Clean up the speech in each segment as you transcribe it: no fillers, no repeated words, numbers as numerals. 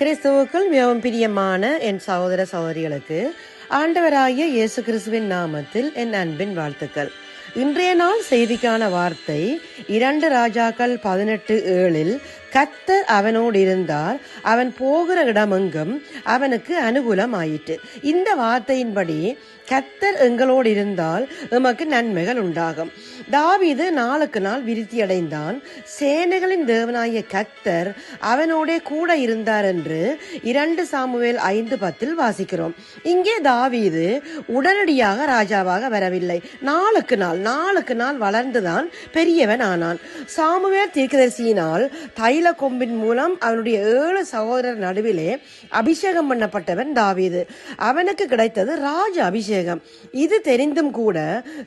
கிறிஸ்துவுக்குள் மிகவும் பிரியமான என் சகோதர சகோதரிகளுக்கு ஆண்டவராகிய இயேசு கிறிஸ்துவின் நாமத்தில் என் அன்பின் வாழ்த்துக்கள். இன்றைய நாள் செய்திக்கான வார்த்தை 2 ராஜாக்கள் 18:7 கர்த்தர் அவனோடு இருந்தார், அவன் போகிற இடமெங்கும் அவனுக்கு அனுகூலம் ஆயிற்று. இந்த வார்த்தையின்படி கர்த்தர் எங்களோடு இருந்தால் எமக்கு நன்மைகள் உண்டாகும். தாவீது நாளுக்கு நாள் விருத்தி அடைந்தான். சேனைகளின் தேவனாகிய கர்த்தர் அவனோடே கூட இருந்தார் என்று 2 சாமுவேல் 5:10 வாசிக்கிறோம். இங்கே தாவீது உடனடியாக ராஜாவாக வரவில்லை. நாளுக்கு நாள் வளர்ந்துதான் பெரியவன் ஆனான். சாமுவேல் தீர்க்கதரிசியினால் தைல கொம்பின் மூலம் அவனுடைய 7 சகோதரர் நடுவிலே அபிஷேகம் பண்ணப்பட்டவன் தாவீது. அவனுக்கு கிடைத்தது ராஜ அபிஷேகம். இது தெரிந்தும் கூட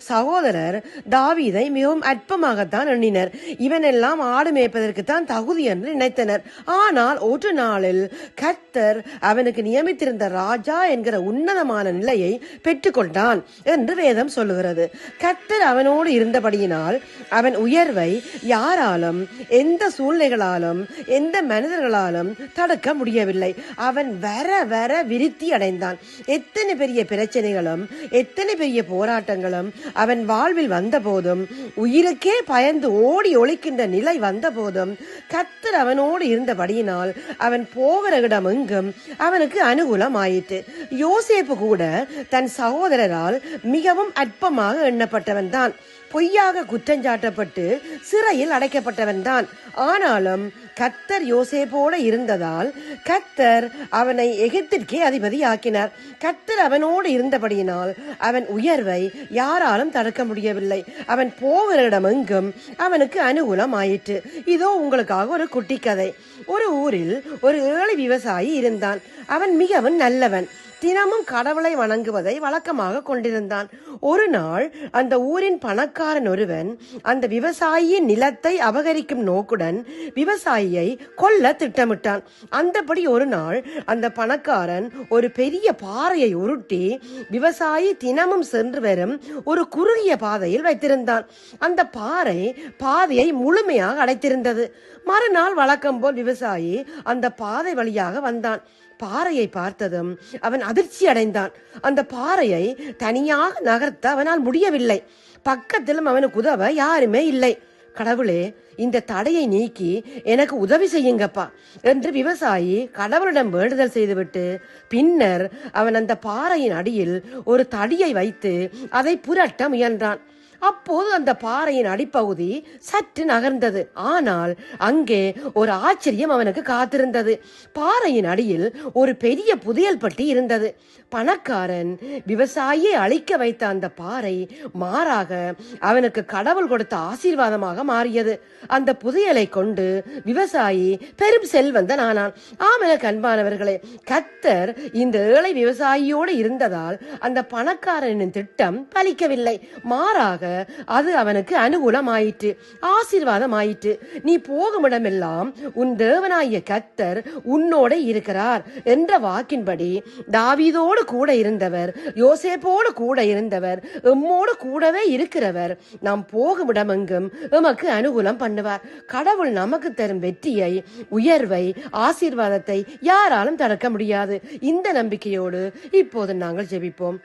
சகோதரர் தாவீதை மிகவும் அற்பமாகத்தான் எண்ணினர். இவனெல்லாம் ஆடு மேய்ப்பதற்குத்தான் தகுதி என்று நினைத்தனர். ஆனால் ஒரு நாளில் கர்த்தர் அவனுக்கு நியமித்திருந்த ராஜா என்கிற உன்னதமான நிலையை பெற்றுக்கொண்டான் என்று வேதம் சொல்லுகிறது. கர்த்தர் அவனோடு இருந்தபடியினால் அவன் உயர்வை யாராலும், எந்த சூழ்நிலைகளாலும், எந்த மனிதர்களாலும் தடுக்க முடியவில்லை. அவன் வர வர விருத்தி அடைந்தான். எத்தனை பெரிய பிரச்சனைகளும், எத்தனை பெரிய போராட்டங்களும் அவன் வாழ்வில் வந்த போதும், உயிருக்கே பயந்து ஓடி ஒளிக்கின்ற நிலை வந்த போதும் கர்த்தர் அவனோடு இருந்தபடியினால் அவன் போகிற இடம் எங்கும் அவனுக்கு அனுகூலம் ஆயிற்று. யோசேப்பு கூட தன் சகோதரரால் மிகவும் அற்பமாக எண்ணப்பட்டவன் தான். பொய்யாக குற்றஞ்சாட்டப்பட்டு சிறையில் அடைக்கப்பட்டவன் தான். ஆனாலும் கர்த்தர் யோசேப்போடு இருந்ததால் கர்த்தர் அவனை எகிப்திற்கே அதிபதி ஆக்கினார். கர்த்தர் அவனோடு இருந்தபடியினால் அவன் உயர்வை யாராலும் தடுக்க முடியவில்லை. அவன் போகிற இடம் எங்கும் அவனுக்கு அனுகூலம் ஆயிற்று. இதோ உங்களுக்காக ஒரு குட்டி கதை. ஒரு ஊரில் ஒரு ஏழை விவசாயி இருந்தான். அவன் மிகவும் நல்லவன். தினமும் கடவுளை வணங்குவதை வழக்கமாக கொண்டிருந்தான். ஒரு நாள் அந்த ஊரின் பணக்காரன் ஒருவன் அந்த விவசாயியின் நிலத்தை அபகரிக்கும் நோக்குடன் விவசாயியை கொல்ல திட்டமிட்டான். அந்தபடி ஒரு நாள் அந்த பணக்காரன் ஒரு பெரிய பாறையை உருட்டி விவசாயி தினமும் சென்று வரும் ஒரு குறுகிய பாதையில் வைத்திருந்தான். அந்த பாறை பாதையை முழுமையாக அடைத்திருந்தது. மறுநாள் வழக்கம் போல் விவசாயி அந்த பாதை வழியாக வந்தான். பாறையை பார்த்ததும் அவன் அதிர்ச்சி அடைந்தான். அந்த பாறையை தனியாக நகர்த்த அவனால் முடியவில்லை. பக்கத்திலும் அவனுக்கு உதவ யாருமே இல்லை. கடவுளே, இந்த தடையை நீக்கி எனக்கு உதவி செய்யுங்கப்பா என்று விவசாயி கடவுளிடம் வேண்டுதல் செய்துவிட்டு பின்னர் அவன் அந்த பாறையின் அடியில் ஒரு தடியை வைத்து அதை புரட்ட முயன்றான். அப்போது அந்த பாறையின் அடிப்பகுதி சற்று நகர்ந்தது. ஆனால் அங்கே ஒரு ஆச்சரியம் அவனுக்கு காத்திருந்தது. பாறையின் அடியில் ஒரு பெரிய புதையல் பட்டி இருந்தது. பணக்காரன் விவசாயியை அழிக்க வைத்த அந்த பாறை மாறாக அவனுக்கு கடவுள் கொடுத்த ஆசீர்வாதமாக மாறியது. அந்த புதையலை கொண்டு விவசாயி பெரும் செல்வந்தன் ஆனான். எனக்கு அன்பானவர்களே, கர்த்தர் இந்த ஏழை விவசாயியோடு இருந்ததால் அந்த பணக்காரனின் திட்டம் பலிக்கவில்லை. மாறாக அது அவனுக்கு அனுகூலம் ஆயிற்று, ஆசீர்வாதம் ஆயிற்று. நீ போகும் இடமெல்லாம் உன் தேவனாகிய கர்த்தர் உன்னோட இருக்கிறார் என்ற வாக்கின்படி தாவீதோடு கூட இருந்தவர், யோசேப்போடு கூட இருந்தவர், எம்மோடு கூடவே இருக்கிறவர் நாம் போகும் இடமெங்கும் எமக்கு அனுகூலம் பண்ணுவார். கடவுள் நமக்கு தரும் வெற்றியை, உயர்வை, ஆசீர்வாதத்தை யாராலும் தடுக்க முடியாது. இந்த நம்பிக்கையோடு இப்போது நாங்கள் ஜெபிப்போம்.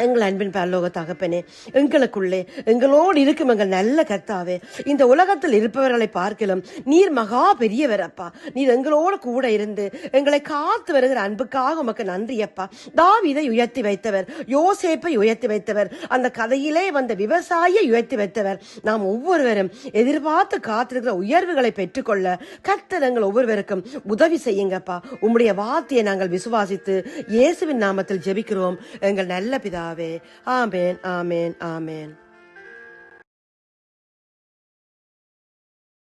எங்கள் அன்பின் பரலோக தகப்பனே, எங்களுக்குள்ளே எங்களோடு இருக்கும் எங்கள் நல்ல கர்த்தாவே, இந்த உலகத்தில் இருப்பவர்களை பார்க்கலாம் நீர் மகா பெரியவர் அப்பா. நீர் எங்களோடு கூட இருந்து எங்களை காத்து வருகிற அன்புக்காக உமக்கு நன்றி அப்பா. தாவீதை உயர்த்தி வைத்தவர், யோசேப்பை உயர்த்தி வைத்தவர், அந்த கதையிலே வந்த விவசாயியை உயர்த்தி வைத்தவர். நாம் ஒவ்வொருவரும் எதிர்பார்த்து காத்திருக்கிற உயர்வுகளை பெற்றுக்கொள்ள கர்த்தர் எங்கள் ஒவ்வொருவருக்கும் உதவி செய்யுங்கப்பா. உம்முடைய வார்த்தையை நாங்கள் விசுவாசித்து இயேசுவின் நாமத்தில் ஜெபிக்கிறோம் எங்கள் நல்ல பிதா. ஆமென், ஆமென், ஆமென்.